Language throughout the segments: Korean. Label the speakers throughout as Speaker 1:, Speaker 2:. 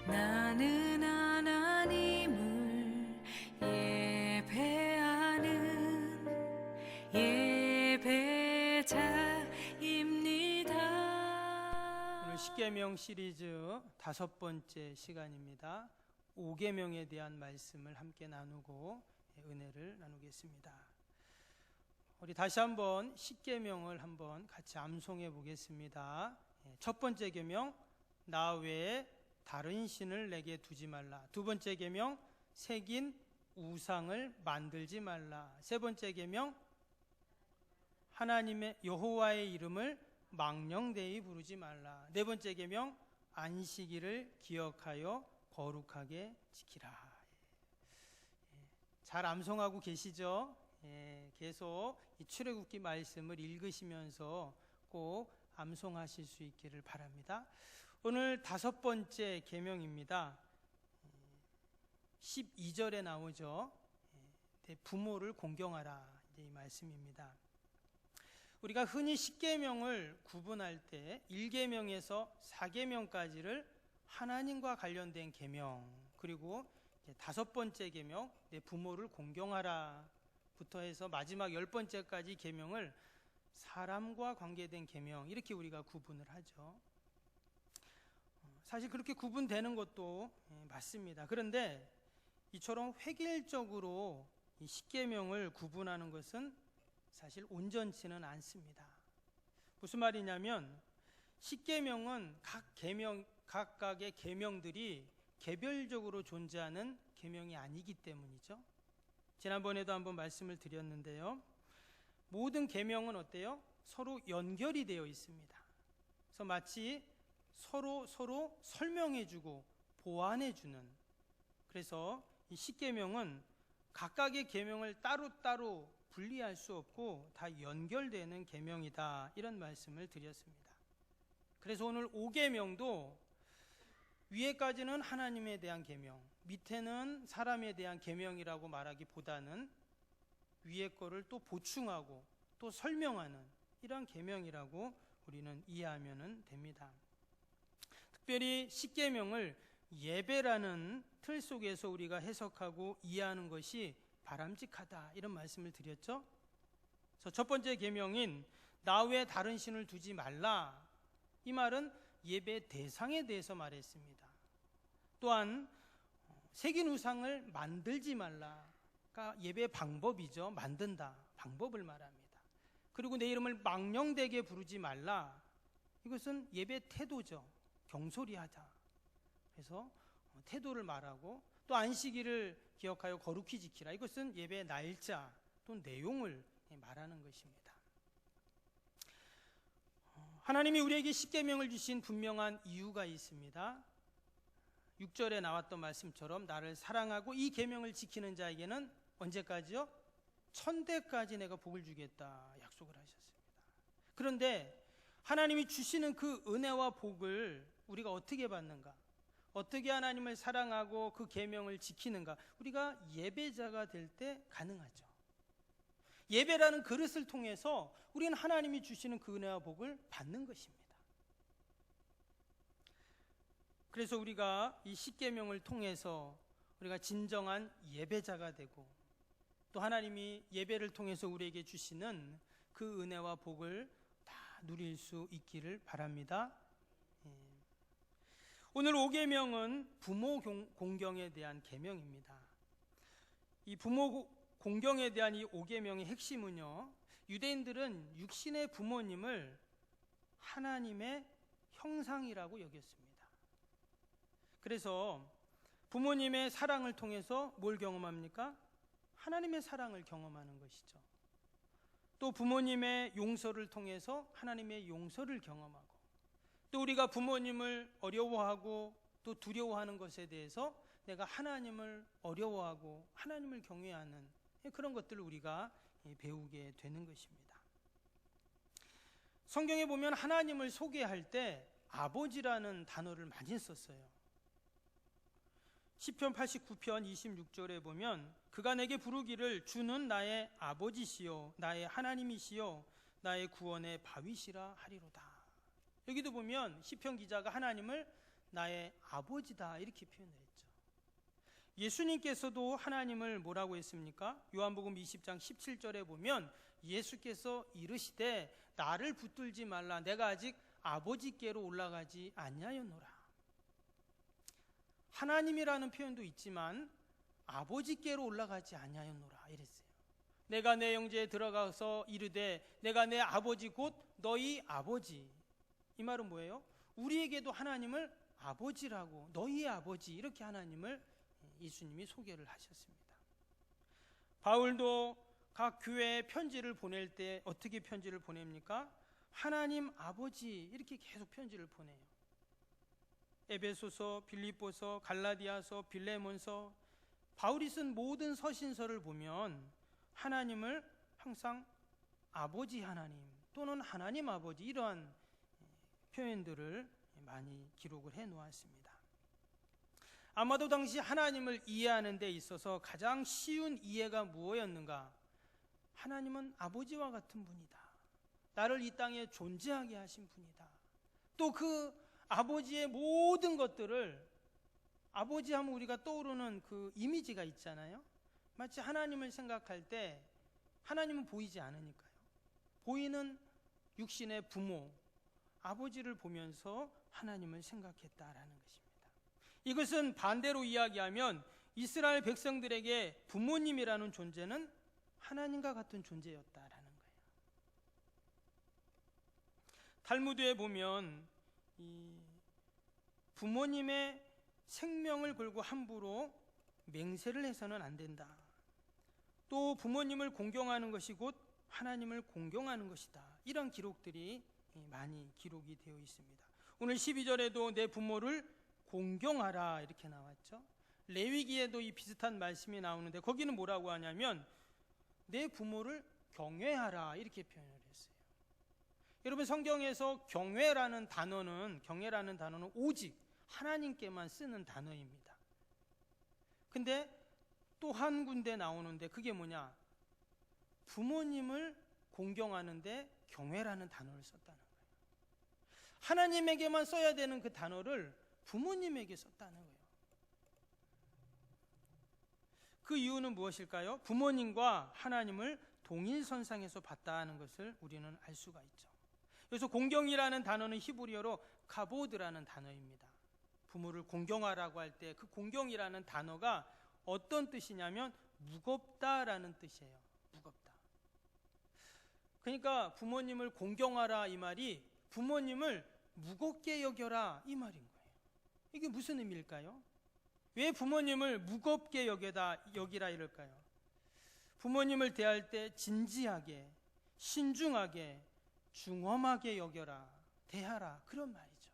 Speaker 1: 나는 하나님을 예배하는 예배자입니다.
Speaker 2: 오늘 십계명 시리즈 5번째 시간입니다. 5계명에 대한 말씀을 함께 나누고 은혜를 나누겠습니다. 우리 다시 한번 십계명을 한번 같이 암송해 보겠습니다. 첫 번째 계명, 나 외에 다른 신을 내게 두지 말라. 두 번째 계명, 새긴 우상을 만들지 말라. 세 번째 계명, 하나님의 여호와의 이름을 망령되이 부르지 말라. 네 번째 계명, 안식일을 기억하여 거룩하게 지키라. 잘 암송하고 계시죠? 계속 이 출애굽기 말씀을 읽으시면서 꼭 암송하실 수 있기를 바랍니다. 오늘 5번째 계명입니다. 12절에 나오죠. 내 부모를 공경하라, 이 말씀입니다. 우리가 흔히 10계명을 구분할 때 1계명에서 4계명까지를 하나님과 관련된 계명, 그리고 5번째 계명, 내 부모를 공경하라 부터 해서 마지막 10번째까지 계명을 사람과 관계된 계명, 이렇게 우리가 구분을 하죠. 사실 그렇게 구분되는 것도 맞습니다. 그런데 이처럼 획일적으로 이 10계명을 구분하는 것은 사실 온전치는 않습니다. 무슨 말이냐면 10계명은 각각의 계명들이 개별적으로 존재하는 계명이 아니기 때문이죠. 지난번에도 한번 말씀을 드렸는데요. 모든 계명은 어때요? 서로 연결이 되어 있습니다. 그래서 마치 서로 설명해주고 보완해주는, 그래서 이 10계명은 각각의 계명을 따로따로 분리할 수 없고 다 연결되는 계명이다, 이런 말씀을 드렸습니다. 그래서 오늘 5계명도 위에까지는 하나님에 대한 계명, 밑에는 사람에 대한 계명이라고 말하기보다는 위에 거를 또 보충하고 또 설명하는 이런 계명이라고 우리는 이해하면 됩니다. 특별히 10계명을 예배라는 틀 속에서 우리가 해석하고 이해하는 것이 바람직하다, 이런 말씀을 드렸죠. 그래서 첫 번째 계명인 나 외에 다른 신을 두지 말라, 이 말은 예배 대상에 대해서 말했습니다. 또한 새긴 우상을 만들지 말라가 예배 방법이죠. 만든다, 방법을 말합니다. 그리고 내 이름을 망령되게 부르지 말라, 이것은 예배 태도죠. 경솔히하자, 그래서 태도를 말하고, 또 안식일을 기억하여 거룩히 지키라, 이것은 예배 날짜 또 내용을 말하는 것입니다. 하나님이 우리에게 10계명을 주신 분명한 이유가 있습니다. 6절에 나왔던 말씀처럼 나를 사랑하고 이 계명을 지키는 자에게는 언제까지요? 천대까지 내가 복을 주겠다 약속을 하셨습니다. 그런데 하나님이 주시는 그 은혜와 복을 우리가 어떻게 받는가? 어떻게 하나님을 사랑하고 그 계명을 지키는가? 우리가 예배자가 될 때 가능하죠. 예배라는 그릇을 통해서 우리는 하나님이 주시는 그 은혜와 복을 받는 것입니다. 그래서 우리가 이 10계명을 통해서 우리가 진정한 예배자가 되고, 또 하나님이 예배를 통해서 우리에게 주시는 그 은혜와 복을 다 누릴 수 있기를 바랍니다. 오늘 5계명은 부모 공경에 대한 계명입니다. 이 부모 공경에 대한 이 5계명의 핵심은요, 유대인들은 육신의 부모님을 하나님의 형상이라고 여겼습니다. 그래서 부모님의 사랑을 통해서 뭘 경험합니까? 하나님의 사랑을 경험하는 것이죠. 또 부모님의 용서를 통해서 하나님의 용서를 경험하고, 또 우리가 부모님을 어려워하고 또 두려워하는 것에 대해서 내가 하나님을 어려워하고 하나님을 경외하는 그런 것들을 우리가 배우게 되는 것입니다. 성경에 보면 하나님을 소개할 때 아버지라는 단어를 많이 썼어요. 시편 89편 26절에 보면 그가 내게 부르기를 주는 나의 아버지시요 나의 하나님이시요 나의 구원의 바위시라 하리로다. 여기도 보면 시편 기자가 하나님을 나의 아버지다 이렇게 표현을 했죠. 예수님께서도 하나님을 뭐라고 했습니까? 요한복음 20장 17절에 보면 예수께서 이르시되 나를 붙들지 말라 내가 아직 아버지께로 올라가지 아니하였노라. 하나님이라는 표현도 있지만 아버지께로 올라가지 아니하였노라 이랬어요. 내가 내 영제에 들어가서 이르되 내가 내 아버지 곧 너희 아버지. 이 말은 뭐예요? 우리에게도 하나님을 아버지라고 너희의 아버지 이렇게 하나님을 예수님이 소개를 하셨습니다. 바울도 각 교회에 편지를 보낼 때 어떻게 편지를 보냅니까? 하나님 아버지 이렇게 계속 편지를 보내요. 에베소서, 빌립보서, 갈라디아서, 빌레몬서, 바울이 쓴 모든 서신서를 보면 하나님을 항상 아버지 하나님 또는 하나님 아버지 이러한 표현들을 많이 기록을 해 놓았습니다. 아마도 당시 하나님을 이해하는 데 있어서 가장 쉬운 이해가 무엇이었는가? 하나님은 아버지와 같은 분이다. 나를 이 땅에 존재하게 하신 분이다. 또 그 아버지의 모든 것들을 아버지 하면 우리가 떠오르는 그 이미지가 있잖아요. 마치 하나님을 생각할 때 하나님은 보이지 않으니까요. 보이는 육신의 부모, 아버지를 보면서 하나님을 생각했다라는 것입니다. 이것은 반대로 이야기하면 이스라엘 백성들에게 부모님이라는 존재는 하나님과 같은 존재였다라는 거예요. 탈무드에 보면 이 부모님의 생명을 걸고 함부로 맹세를 해서는 안 된다. 또 부모님을 공경하는 것이 곧 하나님을 공경하는 것이다. 이런 기록들이 많이 기록이 되어 있습니다. 오늘 12절에도 내 부모를 공경하라 이렇게 나왔죠. 레위기에도 이 비슷한 말씀이 나오는데 거기는 뭐라고 하냐면 내 부모를 경외하라 이렇게 표현을 했어요. 여러분 성경에서 경외라는 단어는 오직 하나님께만 쓰는 단어입니다. 근데 또 한 군데 나오는데 그게 뭐냐? 부모님을 공경하는데 경외라는 단어를 썼다는 거예요. 하나님에게만 써야 되는 그 단어를 부모님에게 썼다는 거예요. 그 이유는 무엇일까요? 부모님과 하나님을 동일선상에서 봤다는 것을 우리는 알 수가 있죠. 그래서 공경이라는 단어는 히브리어로 카보드라는 단어입니다. 부모를 공경하라고 할 때 그 공경이라는 단어가 어떤 뜻이냐면 무겁다라는 뜻이에요. 무겁다. 그러니까 부모님을 공경하라 이 말이 부모님을 무겁게 여겨라 이 말인 거예요. 이게 무슨 의미일까요? 왜 부모님을 무겁게 여기라 이럴까요? 부모님을 대할 때 진지하게, 신중하게, 중엄하게 여겨라, 대하라 그런 말이죠.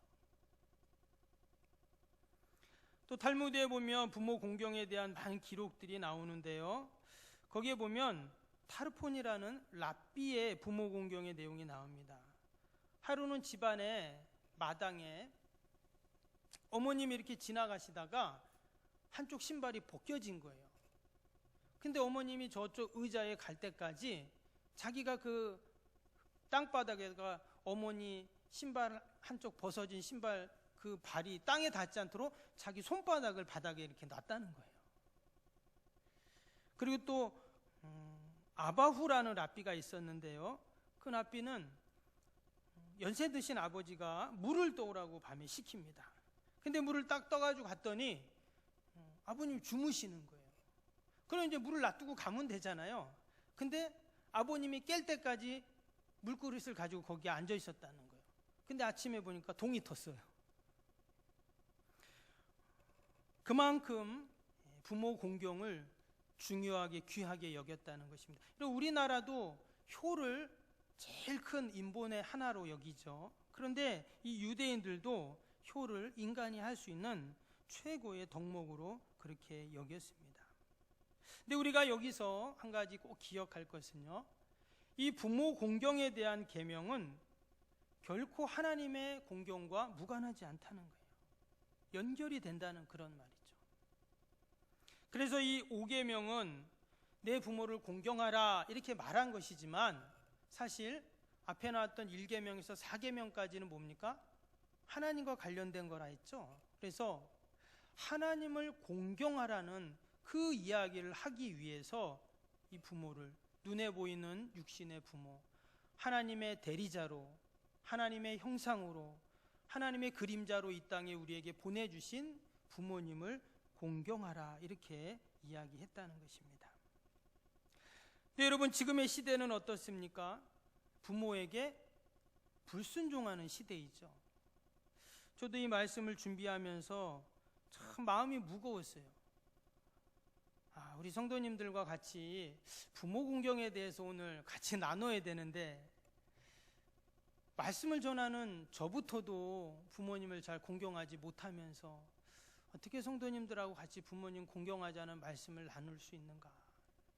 Speaker 2: 또 탈무드에 보면 부모 공경에 대한 많은 기록들이 나오는데요. 거기에 보면 타르폰이라는 랍비의 부모 공경의 내용이 나옵니다. 하루는 집안의 마당에 어머님이 이렇게 지나가시다가 한쪽 신발이 벗겨진 거예요. 근데 어머님이 저쪽 의자에 갈 때까지 자기가 그 땅바닥에다가 어머니 신발 한쪽 벗어진 신발 그 발이 땅에 닿지 않도록 자기 손바닥을 바닥에 이렇게 놨다는 거예요. 그리고 또 아바후라는 랍비가 있었는데요. 그 랍비는 연세 드신 아버지가 물을 떠오라고 밤에 시킵니다. 근데 물을 딱 떠가지고 갔더니 아버님 주무시는 거예요. 그럼 이제 물을 놔두고 가면 되잖아요. 근데 아버님이 깰 때까지 물그릇을 가지고 거기에 앉아 있었다는 거예요. 근데 아침에 보니까 동이 텄어요. 그만큼 부모 공경을 중요하게 귀하게 여겼다는 것입니다. 그리고 우리나라도 효를 제일 큰 인본의 하나로 여기죠. 그런데 이 유대인들도 효를 인간이 할 수 있는 최고의 덕목으로 그렇게 여겼습니다. 근데 우리가 여기서 한 가지 꼭 기억할 것은요. 이 부모 공경에 대한 계명은 결코 하나님의 공경과 무관하지 않다는 거예요. 연결이 된다는 그런 말이죠. 그래서 이 5계명은 내 부모를 공경하라 이렇게 말한 것이지만 사실 앞에 나왔던 1계명에서 4계명까지는 뭡니까? 하나님과 관련된 거라 했죠. 그래서 하나님을 공경하라는 그 이야기를 하기 위해서 이 부모를, 눈에 보이는 육신의 부모, 하나님의 대리자로, 하나님의 형상으로, 하나님의 그림자로 이 땅에 우리에게 보내주신 부모님을 공경하라, 이렇게 이야기했다는 것입니다. 네, 여러분, 지금의 시대는 어떻습니까? 부모에게 불순종하는 시대이죠. 저도 이 말씀을 준비하면서 참 마음이 무거웠어요. 우리 성도님들과 같이 부모 공경에 대해서 오늘 같이 나눠야 되는데, 말씀을 전하는 저부터도 부모님을 잘 공경하지 못하면서 어떻게 성도님들하고 같이 부모님 공경하자는 말씀을 나눌 수 있는가?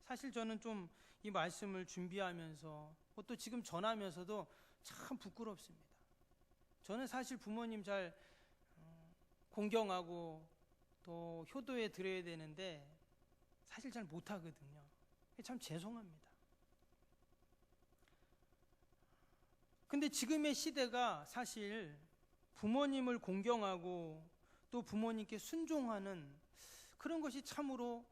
Speaker 2: 사실 저는 좀 이 말씀을 준비하면서 또 지금 전하면서도 참 부끄럽습니다. 저는 사실 부모님 잘 공경하고 또 효도에 드려야 되는데 사실 잘 못하거든요. 참 죄송합니다. 근데 지금의 시대가 사실 부모님을 공경하고 또 부모님께 순종하는 그런 것이 참으로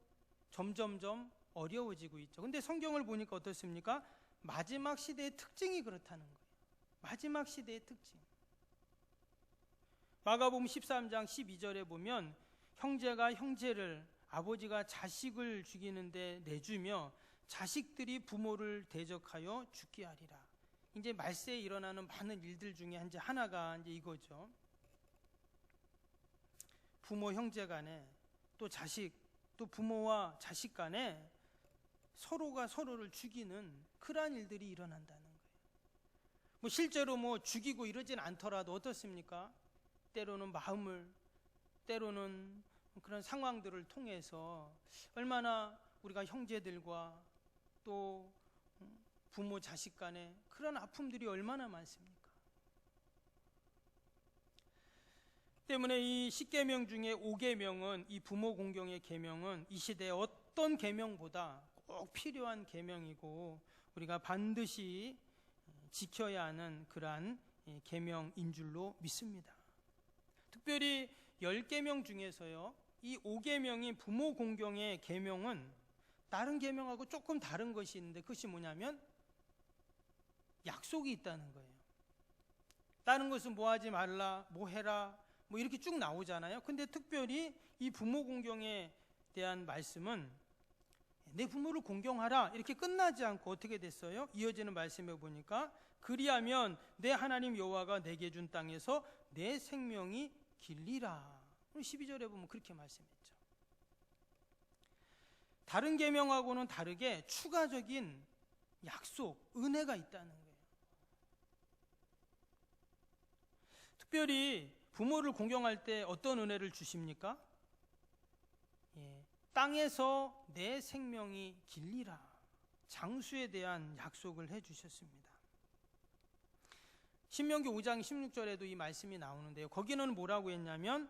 Speaker 2: 점점점 어려워지고 있죠. 근데 성경을 보니까 어떻습니까? 마지막 시대의 특징이 그렇다는 거예요. 마지막 시대의 특징. 마가복음 13장 12절에 보면 형제가 형제를, 아버지가 자식을 죽이는데 내주며 자식들이 부모를 대적하여 죽게 하리라. 이제 말세에 일어나는 많은 일들 중에 하나가 이제 이거죠. 부모 형제 간에, 또 자식, 또 부모와 자식 간에 서로가 서로를 죽이는 그러한 일들이 일어난다는 거예요. 실제로 죽이고 이러진 않더라도 어떻습니까? 때로는 마음을, 때로는 그런 상황들을 통해서 얼마나 우리가 형제들과 또 부모 자식 간에 그런 아픔들이 얼마나 많습니까? 때문에 이 10계명 중에 5계명은, 이 부모 공경의 계명은 이 시대의 어떤 계명보다 꼭 필요한 계명이고 우리가 반드시 지켜야 하는 그러한 계명인 줄로 믿습니다. 특별히 10계명 중에서요, 이 5계명인 부모 공경의 계명은 다른 계명하고 조금 다른 것이 있는데, 그것이 뭐냐면 약속이 있다는 거예요. 다른 것은 뭐 하지 말라, 뭐 해라, 이렇게 쭉 나오잖아요. 근데 특별히 이 부모 공경에 대한 말씀은 내 부모를 공경하라 이렇게 끝나지 않고 어떻게 됐어요? 이어지는 말씀에 보니까 그리하면 내 하나님 여호와가 내게 준 땅에서 내 생명이 길리라. 12절에 보면 그렇게 말씀했죠. 다른 계명하고는 다르게 추가적인 약속, 은혜가 있다는 거예요. 특별히 부모를 공경할 때 어떤 은혜를 주십니까? 땅에서 내 생명이 길리라. 장수에 대한 약속을 해주셨습니다. 신명기 5장 16절에도 이 말씀이 나오는데요, 거기는 뭐라고 했냐면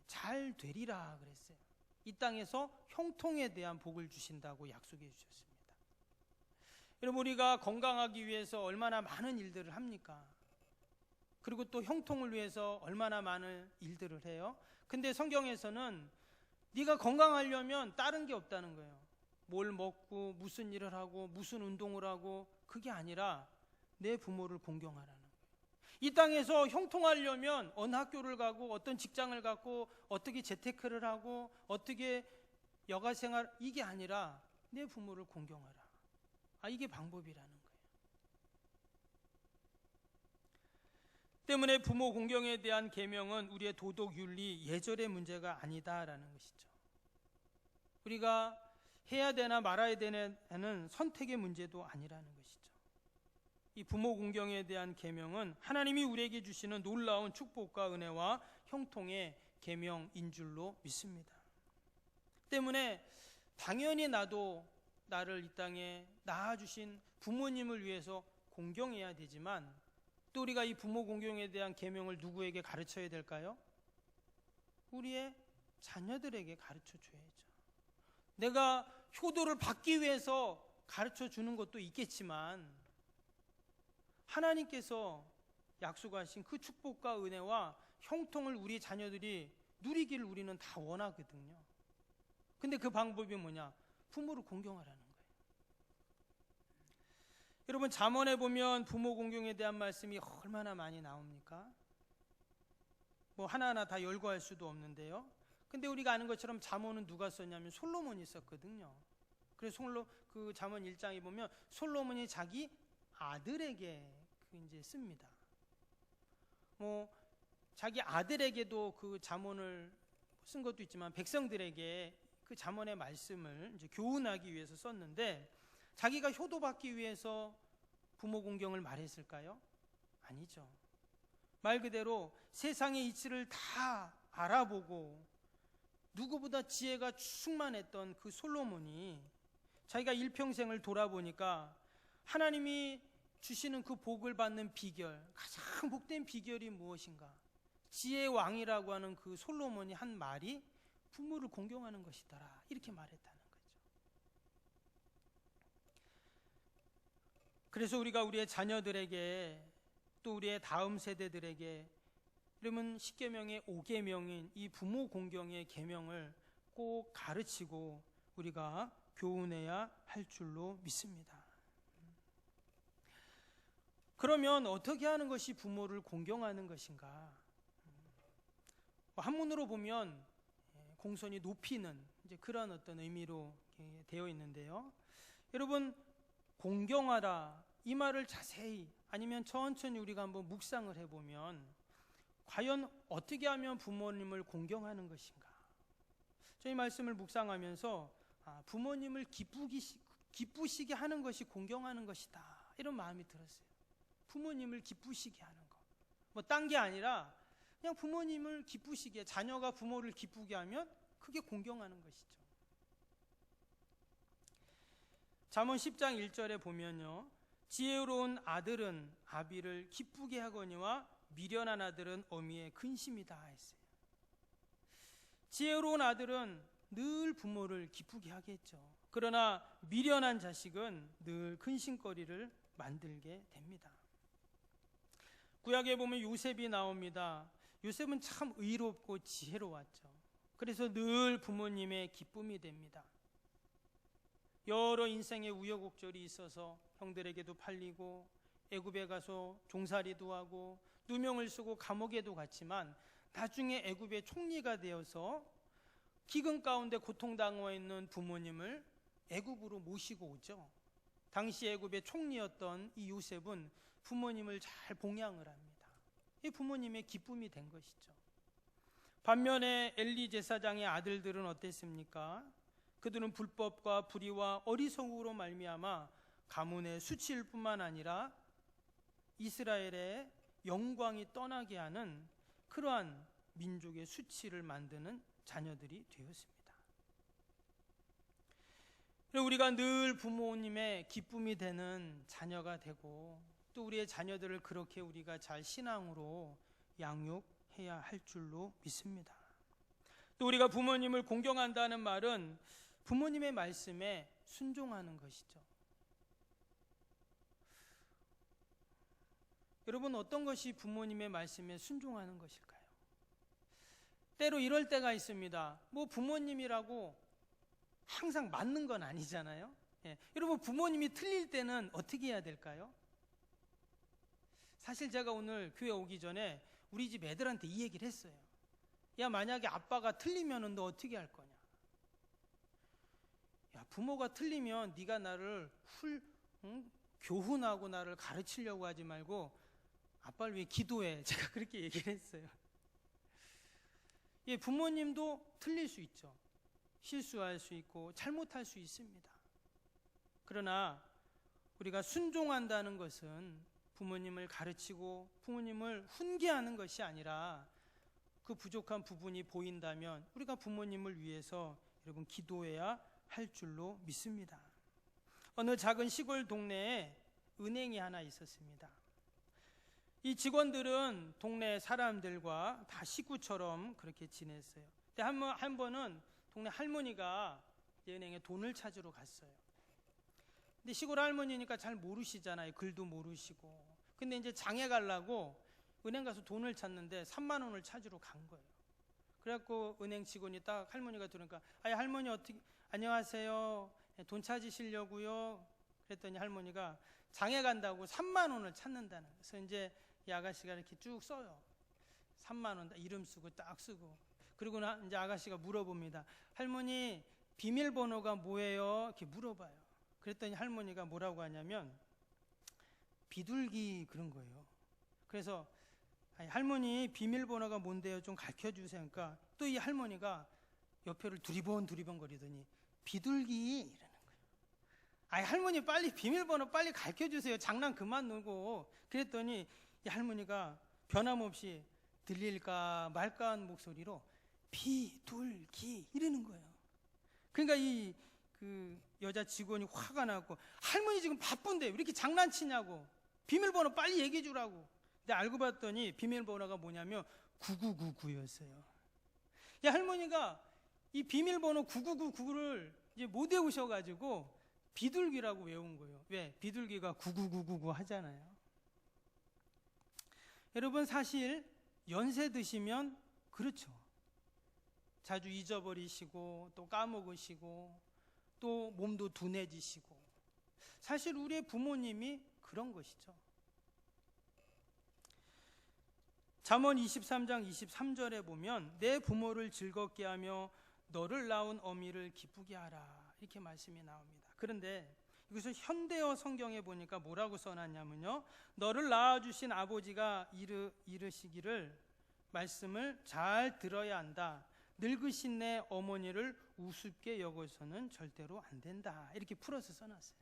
Speaker 2: 잘 되리라 그랬어요. 이 땅에서 형통에 대한 복을 주신다고 약속해 주셨습니다. 여러분, 우리가 건강하기 위해서 얼마나 많은 일들을 합니까? 그리고 또 형통을 위해서 얼마나 많은 일들을 해요. 근데 성경에서는 네가 건강하려면 다른 게 없다는 거예요. 뭘 먹고 무슨 일을 하고 무슨 운동을 하고, 그게 아니라 내 부모를 공경하라는 거예요. 이 땅에서 형통하려면 어느 학교를 가고 어떤 직장을 갖고 어떻게 재테크를 하고 어떻게 여가생활, 이게 아니라 내 부모를 공경하라. 이게 방법이라는 거예요. 때문에 부모 공경에 대한 계명은 우리의 도덕, 윤리, 예절의 문제가 아니다라는 것이죠. 우리가 해야 되나 말아야 되는 선택의 문제도 아니라는 것이죠. 이 부모 공경에 대한 계명은 하나님이 우리에게 주시는 놀라운 축복과 은혜와 형통의 계명인 줄로 믿습니다. 때문에 당연히 나도 나를 이 땅에 낳아주신 부모님을 위해서 공경해야 되지만, 또 우리가 이 부모 공경에 대한 계명을 누구에게 가르쳐야 될까요? 우리의 자녀들에게 가르쳐 줘야죠. 내가 효도를 받기 위해서 가르쳐 주는 것도 있겠지만, 하나님께서 약속하신 그 축복과 은혜와 형통을 우리 자녀들이 누리기를 우리는 다 원하거든요. 근데 그 방법이 뭐냐? 부모를 공경하라는 거예요. 여러분, 잠언에 보면 부모 공경에 대한 말씀이 얼마나 많이 나옵니까? 뭐 하나하나 다 열거할 수도 없는데요. 근데 우리가 아는 것처럼 잠언은 누가 썼냐면 솔로몬이 썼거든요. 그래서 그 잠언 1장에 보면 솔로몬이 자기 아들에게 이제 씁니다. 뭐 자기 아들에게도 그 잠언을 쓴 것도 있지만 백성들에게 그 잠언의 말씀을 이제 교훈하기 위해서 썼는데, 자기가 효도받기 위해서 부모 공경을 말했을까요? 아니죠. 말 그대로 세상의 이치를 다 알아보고 누구보다 지혜가 충만했던 그 솔로몬이 자기가 일평생을 돌아보니까 하나님이 주시는 그 복을 받는 비결, 가장 복된 비결이 무엇인가? 지혜의 왕이라고 하는 그 솔로몬이 한 말이 부모를 공경하는 것이더라, 이렇게 말했다는 거죠. 그래서 우리가 우리의 자녀들에게 또 우리의 다음 세대들에게 그러면 10계명의 5계명인 이 부모 공경의 계명을 꼭 가르치고 우리가 교훈해야 할 줄로 믿습니다. 그러면 어떻게 하는 것이 부모를 공경하는 것인가? 한문으로 보면 공손히 높이는 이제 그런 어떤 의미로 되어 있는데요. 여러분, 공경하라 이 말을 자세히 아니면 천천히 우리가 한번 묵상을 해보면 과연 어떻게 하면 부모님을 공경하는 것인가? 저희 말씀을 묵상하면서 부모님을 기쁘시게 하는 것이 공경하는 것이다, 이런 마음이 들었어요. 부모님을 기쁘시게 하는 것, 뭐 딴 게 아니라 그냥 부모님을 기쁘시게, 자녀가 부모를 기쁘게 하면 그게 공경하는 것이죠. 잠언 10장 1절에 보면요, 지혜로운 아들은 아비를 기쁘게 하거니와 미련한 아들은 어미의 근심이다 했어요. 지혜로운 아들은 늘 부모를 기쁘게 하겠죠. 그러나 미련한 자식은 늘 근심거리를 만들게 됩니다. 구약에 보면 요셉이 나옵니다. 요셉은 참 의롭고 지혜로웠죠. 그래서 늘 부모님의 기쁨이 됩니다. 여러 인생의 우여곡절이 있어서 형들에게도 팔리고 애굽에 가서 종살이도 하고 누명을 쓰고 감옥에도 갔지만 나중에 애굽의 총리가 되어서 기근 가운데 고통당하고 있는 부모님을 애굽으로 모시고 오죠. 당시 애굽의 총리였던 이 요셉은 부모님을 잘 봉양을 합니다. 이 부모님의 기쁨이 된 것이죠. 반면에 엘리 제사장의 아들들은 어땠습니까? 그들은 불법과 불의와 어리석음으로 말미암아 가문의 수치일 뿐만 아니라 이스라엘의 영광이 떠나게 하는 그러한 민족의 수치를 만드는 자녀들이 되었습니다. 우리가 늘 부모님의 기쁨이 되는 자녀가 되고 또 우리의 자녀들을 그렇게 우리가 잘 신앙으로 양육해야 할 줄로 믿습니다. 또 우리가 부모님을 공경한다는 말은 부모님의 말씀에 순종하는 것이죠. 여러분, 어떤 것이 부모님의 말씀에 순종하는 것일까요? 때로 이럴 때가 있습니다. 뭐 부모님이라고 항상 맞는 건 아니잖아요. 여러분, 부모님이 틀릴 때는 어떻게 해야 될까요? 사실 제가 오늘 교회 오기 전에 우리 집 애들한테 이 얘기를 했어요. 야, 만약에 아빠가 틀리면 너 어떻게 할 거냐? 야, 부모가 틀리면 네가 나를 교훈하고 나를 가르치려고 하지 말고 아빠를 위해 기도해. 제가 그렇게 얘기를 했어요. 부모님도 틀릴 수 있죠. 실수할 수 있고 잘못할 수 있습니다. 그러나 우리가 순종한다는 것은 부모님을 가르치고 부모님을 훈계하는 것이 아니라 그 부족한 부분이 보인다면 우리가 부모님을 위해서 여러분 기도해야 할 줄로 믿습니다. 어느 작은 시골 동네에 은행이 하나 있었습니다. 이 직원들은 동네 사람들과 다 식구처럼 그렇게 지냈어요. 근데 한 번은 동네 할머니가 은행에 돈을 찾으러 갔어요. 근데 시골 할머니니까 잘 모르시잖아요. 글도 모르시고. 근데 이제 장에 가려고 은행 가서 돈을 찾는데 3만 원을 찾으러 간 거예요. 그래갖고 은행 직원이 딱 할머니가 들으니까 아니 할머니 어떻게 안녕하세요. 돈 찾으시려고요. 그랬더니 할머니가 장에 간다고 3만 원을 찾는다는. 그래서 이제 이 아가씨가 이렇게 쭉 써요. 3만 원 이름 쓰고 딱 쓰고. 그리고 이제 아가씨가 물어봅니다. 할머니 비밀번호가 뭐예요? 이렇게 물어봐요. 그랬더니 할머니가 뭐라고 하냐면 비둘기 그런 거예요. 그래서 아니, 할머니 비밀번호가 뭔데요? 좀 가르쳐 주세요. 그러니까 또 이 할머니가 옆에를 두리번 거리더니 비둘기 이러는 거예요. 아니 할머니 빨리 비밀번호 빨리 가르쳐 주세요. 장난 그만 놀고. 그랬더니 이 할머니가 변함없이 들릴까 말까 한 목소리로 비둘기 이러는 거예요. 그러니까 그 여자 직원이 화가 나고 할머니 지금 바쁜데 왜 이렇게 장난치냐고. 비밀번호 빨리 얘기해 주라고. 근데 알고 봤더니 비밀번호가 뭐냐면 9999였어요. 이 할머니가 이 비밀번호 9999를 이제 못 외우셔가지고 비둘기라고 외운 거예요. 왜? 비둘기가 99999 하잖아요. 여러분 사실 연세 드시면 그렇죠. 자주 잊어버리시고 또 까먹으시고 또 몸도 둔해지시고. 사실 우리의 부모님이 그런 것이죠. 잠언 23장 23절에 보면 내 부모를 즐겁게 하며 너를 낳은 어미를 기쁘게 하라 이렇게 말씀이 나옵니다. 그런데 이것을 현대어 성경에 보니까 뭐라고 써놨냐면요, 너를 낳아주신 아버지가 이르시기를 말씀을 잘 들어야 한다. 늙으신 내 어머니를 우습게 여겨서는 절대로 안 된다. 이렇게 풀어서 써놨어요.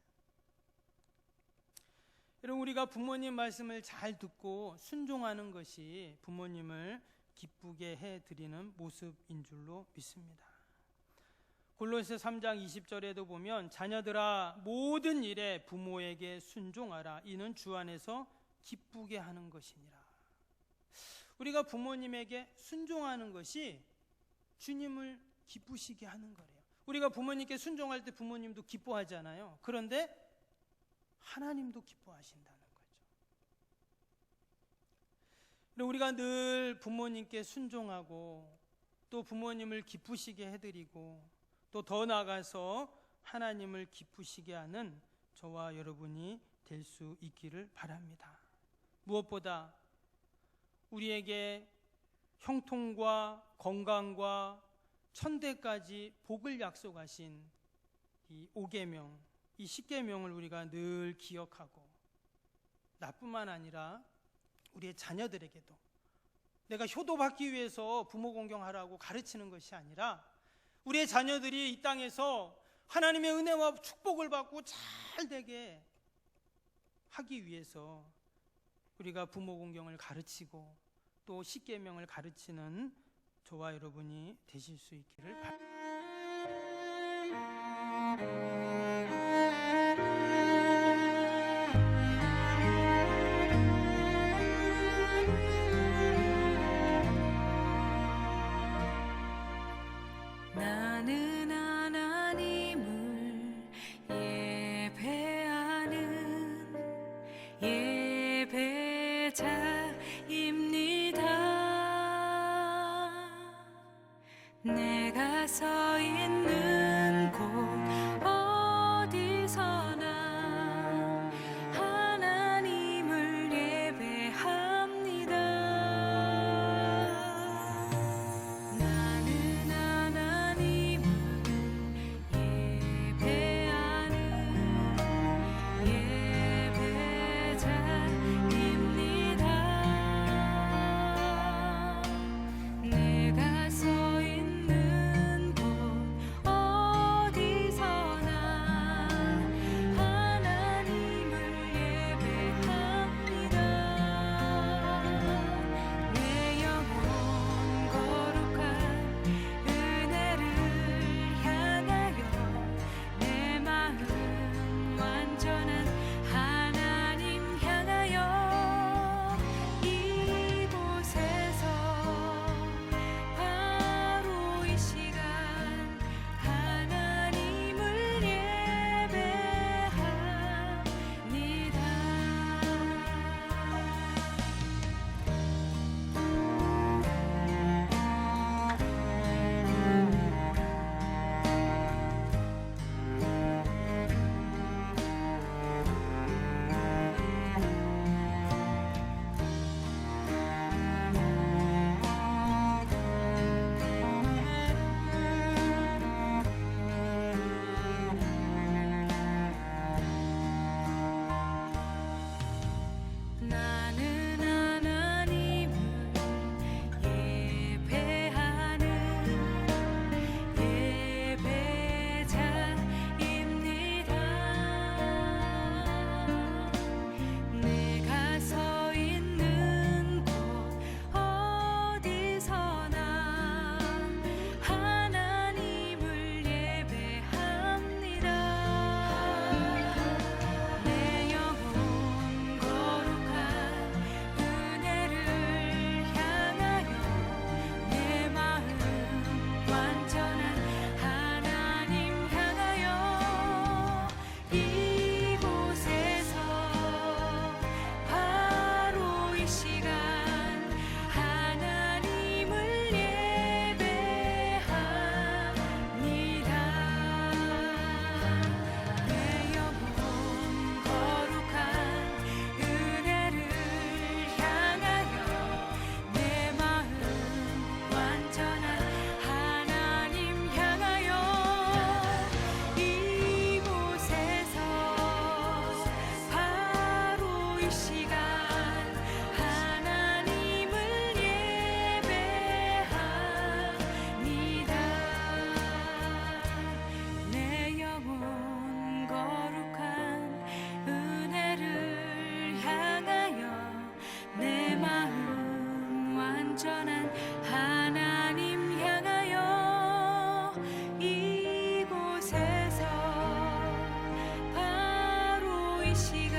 Speaker 2: 여러분 우리가 부모님 말씀을 잘 듣고 순종하는 것이 부모님을 기쁘게 해드리는 모습인 줄로 믿습니다. 골로새 3장 20절에도 보면 자녀들아 모든 일에 부모에게 순종하라. 이는 주 안에서 기쁘게 하는 것이니라. 우리가 부모님에게 순종하는 것이 주님을 기쁘시게 하는 거래요. 우리가 부모님께 순종할 때 부모님도 기뻐하잖아요. 그런데 하나님도 기뻐하신다는 거죠. 우리가 늘 부모님께 순종하고 또 부모님을 기쁘시게 해드리고 또 더 나아가서 하나님을 기쁘시게 하는 저와 여러분이 될 수 있기를 바랍니다. 무엇보다 우리에게 형통과 건강과 천대까지 복을 약속하신 이 5계명, 이 10계명을 우리가 늘 기억하고 나뿐만 아니라 우리의 자녀들에게도 내가 효도받기 위해서 부모 공경하라고 가르치는 것이 아니라 우리의 자녀들이 이 땅에서 하나님의 은혜와 축복을 받고 잘 되게 하기 위해서 우리가 부모 공경을 가르치고 또 10계명을 가르치는 저와 여러분이 되실 수 있기를 바랍니다.
Speaker 1: 나는 하나님을 예배하는 예배자입니다. 내가 서 있는 곳 어디서나 하나님을 예배합니다. 나는 하나님을 예배하는 예배자입니다. 내가 서 있는 곳 시간